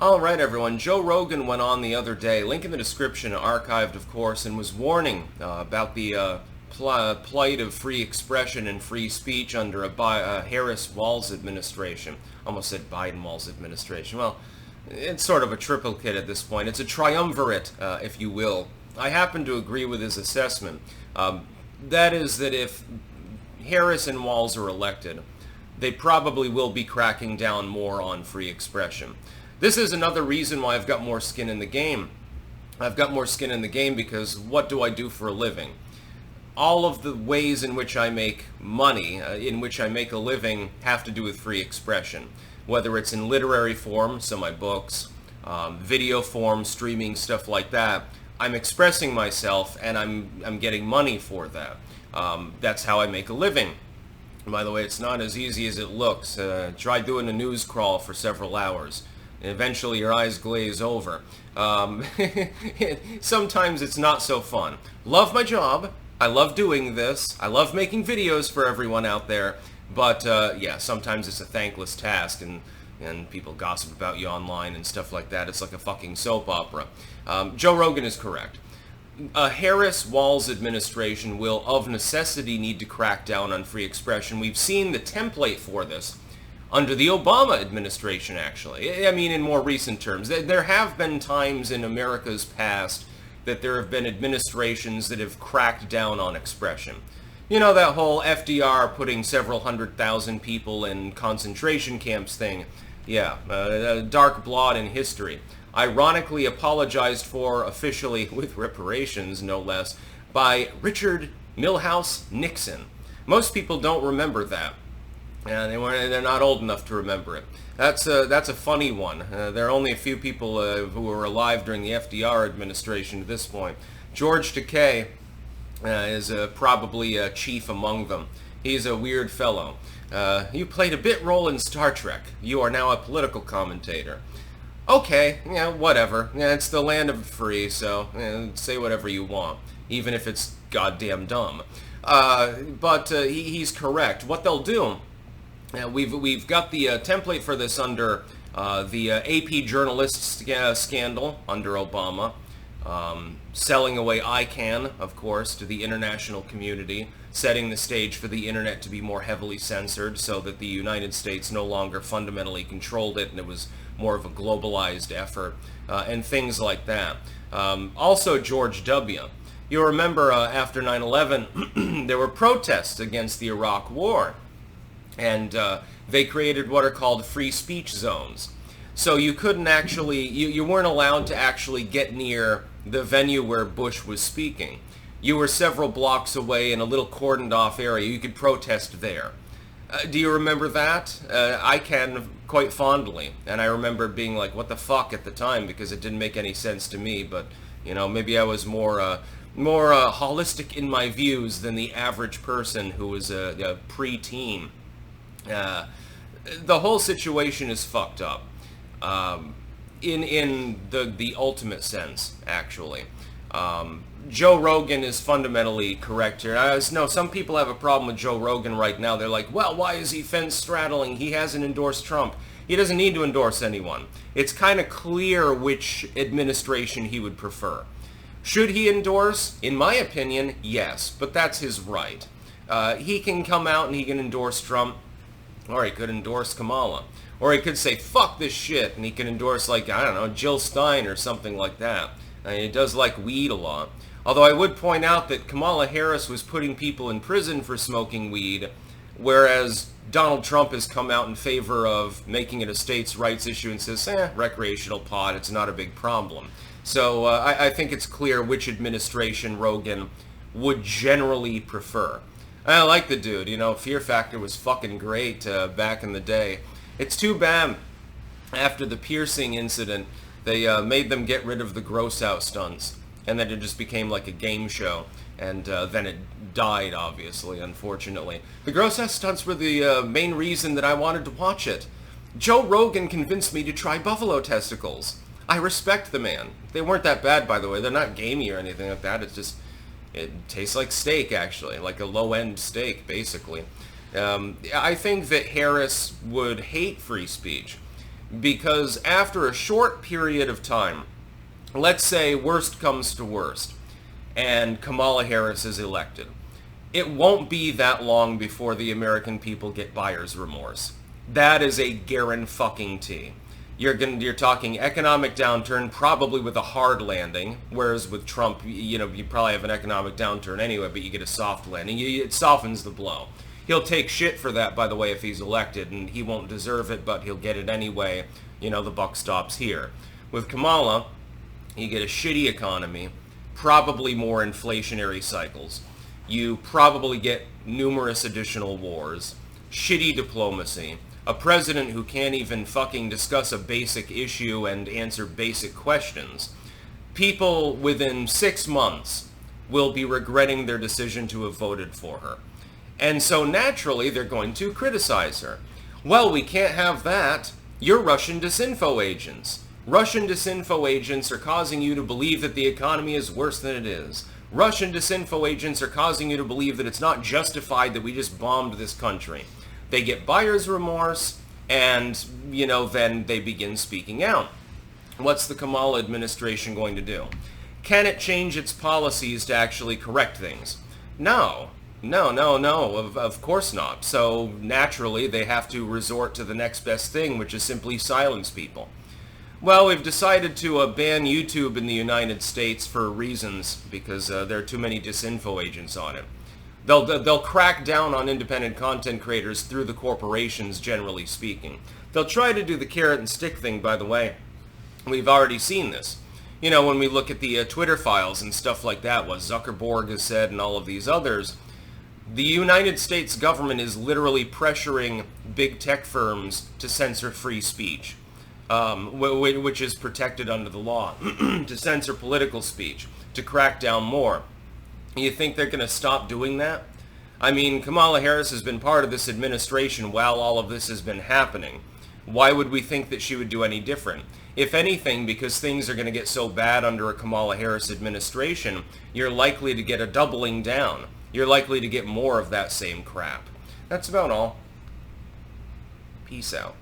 Alright everyone, Joe Rogan went on the other day, link in the description, archived of course, and was warning about the plight of free expression and free speech under a Harris-Walz administration. Almost said Biden-Walz administration. Well, it's sort of a triplicate at this point. It's a triumvirate, if you will. I happen to agree with his assessment. That is that if Harris and Walz are elected, they probably will be cracking down more on free expression. This is another reason why I've got more skin in the game. I've got more skin in the game because what do I do for a living? All of the ways in which I make money, in which I make a living, have to do with free expression. Whether it's in literary form, so my books, video form, streaming, stuff like that, I'm expressing myself and I'm getting money for that. That's how I make a living. By the way, it's not as easy as it looks. Try doing a news crawl for several hours. Eventually your eyes glaze over. Sometimes it's not so fun. Love my job. I love doing this. I love making videos for everyone out there. But yeah, sometimes it's a thankless task and people gossip about you online and stuff like that. It's like a fucking soap opera. Joe Rogan is correct. A Harris-Walz administration will of necessity need to crack down on free expression. We've seen the template for this under the Obama administration, actually. I mean, in more recent terms. There have been times in America's past that there have been administrations that have cracked down on expression. You know, that whole FDR putting several 100,000 people in concentration camps thing. Yeah, dark blot in history. Ironically apologized for officially, with reparations no less, by Richard Milhouse Nixon. Most people don't remember that. And they're not old enough to remember it. That's a funny one. There are only a few people who were alive during the FDR administration at this point. George Takei is probably chief among them. He's a weird fellow. You played a bit role in Star Trek. You are now a political commentator. Okay, yeah, whatever. Yeah, it's the land of the free, so say whatever you want, even if it's goddamn dumb. But he's correct. What they'll do. We've got the template for this under the AP journalist scandal under Obama, selling away ICANN, of course, to the international community, setting the stage for the internet to be more heavily censored so that the United States no longer fundamentally controlled it and it was more of a globalized effort, and things like that. Also George W. You remember after 9/11, there were protests against the Iraq War. And they created what are called free speech zones. So you couldn't actually, you weren't allowed to actually get near the venue where Bush was speaking. You were several blocks away in a little cordoned off area. You could protest there. Do you remember that? I can quite fondly. And I remember being like, what the fuck at the time, because it didn't make any sense to me. But, you know, maybe I was more holistic in my views than the average person who was a pre-teen. The whole situation is fucked up, in the ultimate sense, actually. Joe Rogan is fundamentally correct here. No, some people have a problem with Joe Rogan right now. They're like, well, why is he fence straddling? He hasn't endorsed Trump. He doesn't need to endorse anyone. It's kind of clear which administration he would prefer. Should he endorse? In my opinion, yes, but that's his right. He can come out and he can endorse Trump. Or he could endorse Kamala. Or he could say, fuck this shit, and he can endorse, like, I don't know, Jill Stein or something like that. I mean, he does like weed a lot. Although I would point out that Kamala Harris was putting people in prison for smoking weed, whereas Donald Trump has come out in favor of making it a states' rights issue and says, recreational pot, it's not a big problem. So I think it's clear which administration Rogan would generally prefer. I like the dude, you know, Fear Factor was fucking great back in the day. It's too bad after the piercing incident, they made them get rid of the gross out stunts. And then it just became like a game show. And then it died, obviously, unfortunately. The gross out stunts were the main reason that I wanted to watch it. Joe Rogan convinced me to try buffalo testicles. I respect the man. They weren't that bad, by the way. They're not gamey or anything like that. It's just... it tastes like steak, actually, like a low-end steak, basically. I think that Harris would hate free speech. Because after a short period of time, let's say worst comes to worst, and Kamala Harris is elected, it won't be that long before the American people get buyer's remorse. That is a guarantee. You're talking economic downturn, probably with a hard landing, whereas with Trump, you probably have an economic downturn anyway, but you get a soft landing. It softens the blow. He'll take shit for that, by the way, if he's elected, and he won't deserve it, but he'll get it anyway. The buck stops here. With Kamala, you get a shitty economy, probably more inflationary cycles. You probably get numerous additional wars, shitty diplomacy, a president who can't even fucking discuss a basic issue and answer basic questions. People within 6 months will be regretting their decision to have voted for her. And so naturally, they're going to criticize her. Well, we can't have that. You're Russian disinfo agents. Russian disinfo agents are causing you to believe that the economy is worse than it is. Russian disinfo agents are causing you to believe that it's not justified that we just bombed this country. They get buyer's remorse, and, then they begin speaking out. What's the Kamala administration going to do? Can it change its policies to actually correct things? No. Of course not. So naturally, they have to resort to the next best thing, which is simply silence people. Well, we've decided to ban YouTube in the United States for reasons, because there are too many disinfo agents on it. They'll crack down on independent content creators through the corporations, generally speaking. They'll try to do the carrot and stick thing, by the way. We've already seen this. When we look at the Twitter files and stuff like that, what Zuckerberg has said and all of these others, the United States government is literally pressuring big tech firms to censor free speech, which is protected under the law, to censor political speech, to crack down more. You think they're going to stop doing that? I mean, Kamala Harris has been part of this administration while all of this has been happening. Why would we think that she would do any different? If anything, because things are going to get so bad under a Kamala Harris administration, you're likely to get a doubling down. You're likely to get more of that same crap. That's about all. Peace out.